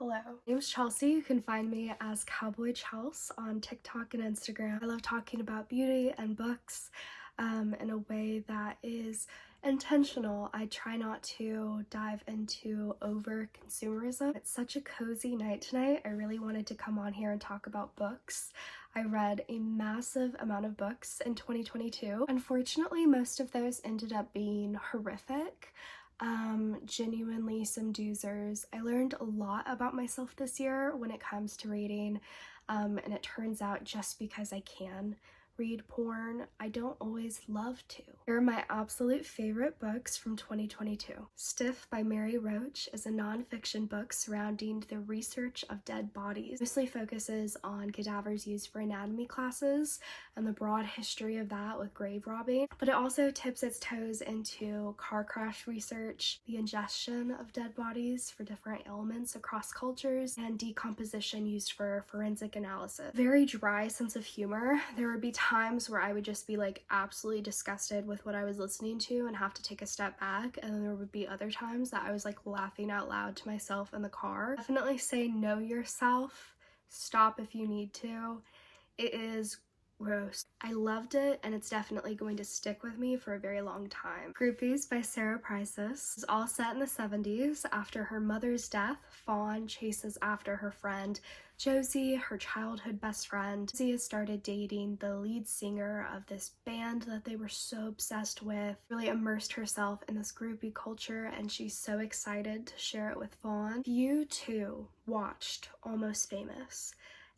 Hello, my name's Chelsea. You can find me as Cowboy Chels on TikTok and Instagram. I love talking about beauty and books in a way that is intentional. I try not to dive into over consumerism. It's such a cozy night tonight. I really wanted to come on here and talk about books. I read a massive amount of books in 2022. Unfortunately, most of those ended up being horrific. Genuinely some doozers. I learned a lot about myself this year when it comes to reading, and it turns out just because I can read porn, I don't always love to. Here are my absolute favorite books from 2022. Stiff by Roach is a non-fiction book surrounding the research of dead bodies. It mostly focuses on cadavers used for anatomy classes and the broad history of that with grave robbing, but it also tips its toes into car crash research, the ingestion of dead bodies for different ailments across cultures, and decomposition used for forensic analysis. Very dry sense of humor. There would be times where I would just be like absolutely disgusted with what I was listening to and have to take a step back, and then there would be other times that I was like laughing out loud to myself in the car. Definitely say know yourself, stop if you need to. It is gross. I loved it, and it's definitely going to stick with me for a very long time. Groupies by Priscus is all set in the 70s. After her mother's death, Fawn chases after her friend Josie, her childhood best friend. Josie has started dating the lead singer of this band that they were so obsessed with, really immersed herself in this groupie culture, and she's so excited to share it with Fawn. You too watched Almost Famous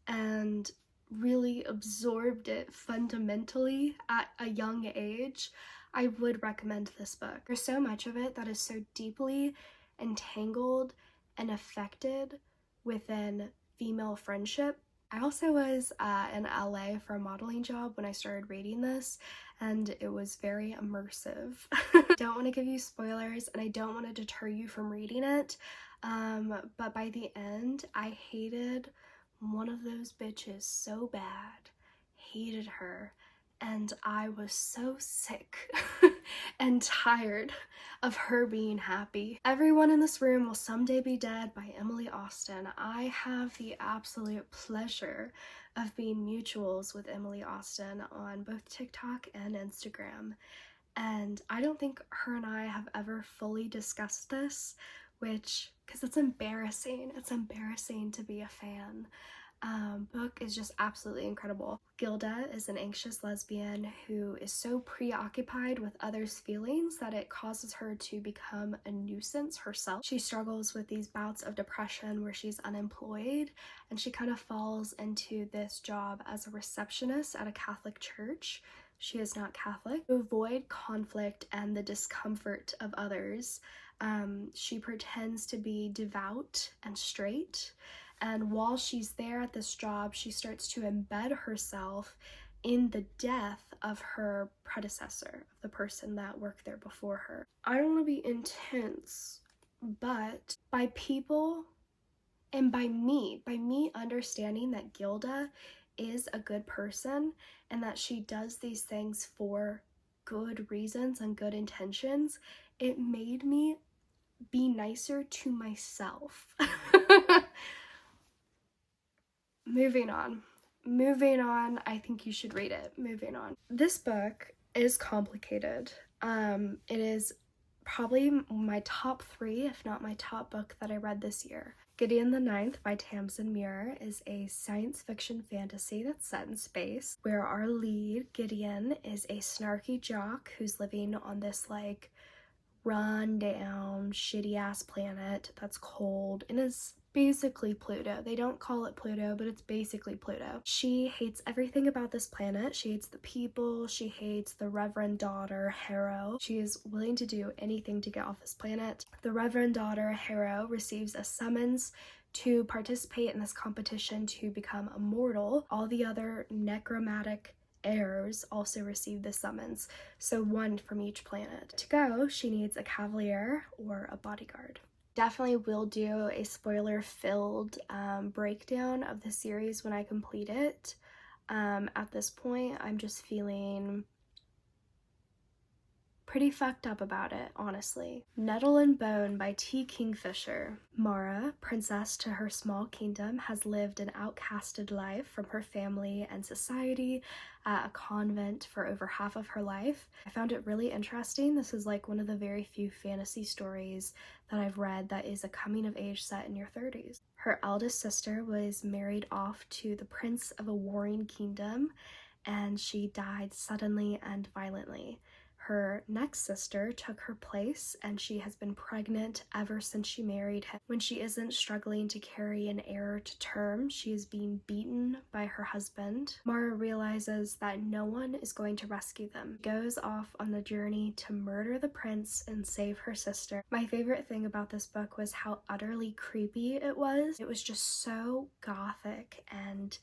and really absorbed it fundamentally at a young age, I would recommend this book. There's so much of it that is so deeply entangled and affected within female friendship. I also was in LA for a modeling job when I started reading this, and it was very immersive. I don't want to give you spoilers, and I don't want to deter you from reading it, but by the end, I hated one of those bitches so bad, hated her, and I was so sick and tired of her being happy. Everyone in this room will someday be dead by Emily Austen. I have the absolute pleasure of being mutuals with Emily Austen on both TikTok and Instagram, and I don't think her and I have ever fully discussed this, because it's embarrassing. It's embarrassing to be a fan. Book is just absolutely incredible. Gilda is an anxious lesbian who is so preoccupied with others' feelings that it causes her to become a nuisance herself. She struggles with these bouts of depression where she's unemployed, and she kind of falls into this job as a receptionist at a Catholic church. She is not Catholic. To avoid conflict and the discomfort of others, she pretends to be devout and straight. And while she's there at this job, she starts to embed herself in the death of her predecessor, the person that worked there before her. I don't want to be intense, but by people and by me understanding that Gilda is a good person and that she does these things for good reasons and good intentions, it made me be nicer to myself. Moving on, I think you should read it. Moving on. This book is complicated. It is probably my top 3, if not my top book that I read this year. Gideon the Ninth by Tamsyn müir is a science fiction fantasy that's set in space, where our lead, Gideon, is a snarky jock who's living on this like run down shitty ass planet that's cold and is basically Pluto. They don't call it Pluto, but it's basically Pluto. She hates everything about this planet. She hates the people. She hates the Reverend daughter, Harrow. She is willing to do anything to get off this planet. The Reverend daughter, Harrow, receives a summons to participate in this competition to become immortal. All the other necromantic heirs also receive the summons, so one from each planet. To go, she needs a cavalier or a bodyguard. Definitely will do a spoiler-filled breakdown of the series when I complete it. At this point, I'm just feeling pretty fucked up about it, honestly. Nettle and Bone by Kingfisher. Mara, princess to her small kingdom, has lived an outcasted life from her family and society at a convent for over half of her life. I found it really interesting. This is like one of the very few fantasy stories that I've read that is a coming of age set in your 30s. Her eldest sister was married off to the prince of a warring kingdom, and she died suddenly and violently. Her next sister took her place, and she has been pregnant ever since she married him. When she isn't struggling to carry an heir to term, she is being beaten by her husband. Mara realizes that no one is going to rescue them. She goes off on the journey to murder the prince and save her sister. My favorite thing about this book was how utterly creepy it was. It was just so gothic and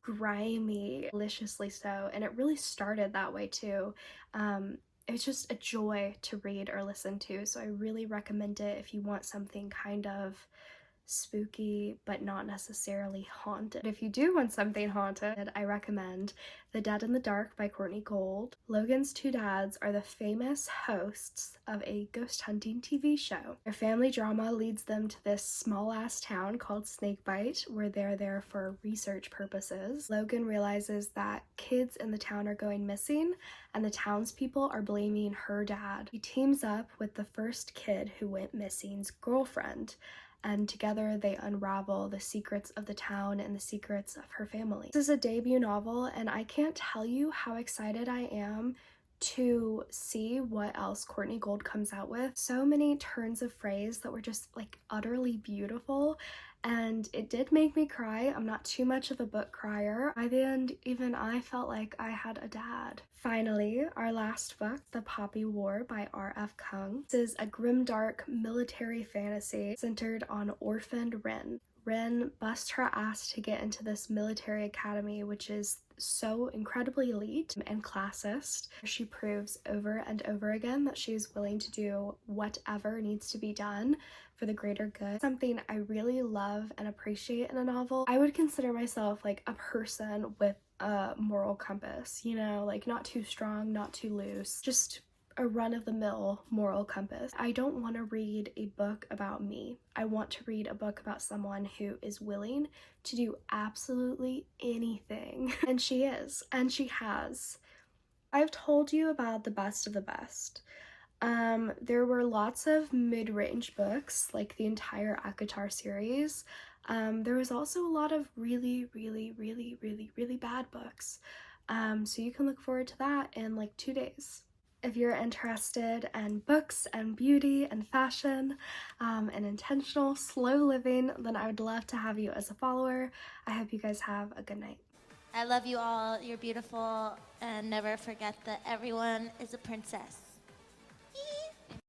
grimy, deliciously so, and it really started that way too. It was just a joy to read or listen to, so I really recommend it if you want something kind of spooky but not necessarily haunted. If you do want something haunted, I recommend The Dead in the Dark by Courtney Gould. Logan's two dads are the famous hosts of a ghost hunting TV show. Their family drama leads them to this small-ass town called Snakebite, where they're there for research purposes. Logan realizes that kids in the town are going missing, and the townspeople are blaming her dad. He teams up with the first kid who went missing's girlfriend, and together they unravel the secrets of the town and the secrets of her family. This is a debut novel, and I can't tell you how excited I am to see what else Courtney Gould comes out with. So many turns of phrase that were just like utterly beautiful, and it did make me cry. I'm not too much of a book crier. By the end, even I felt like I had a dad. Finally, our last book, The Poppy War by R.F. Kuang. This is a grimdark military fantasy centered on orphaned Rin. Rin busts her ass to get into this military academy, which is so incredibly elite and classist. She proves over and over again that she's willing to do whatever needs to be done for the greater good. Something I really love and appreciate in a novel. I would consider myself like a person with a moral compass, you know, like not too strong, not too loose, just a run-of-the-mill moral compass. I don't want to read a book about me. I want to read a book about someone who is willing to do absolutely anything. And she is, and she has. I've told you about the best of the best. There were lots of mid-range books, like the entire ACOTAR series. There was also a lot of really bad books. So you can look forward to that in like 2 days. If you're interested in books and beauty and fashion and intentional slow living, then I would love to have you as a follower. I hope you guys have a good night. I love you all. You're beautiful. And never forget that everyone is a princess.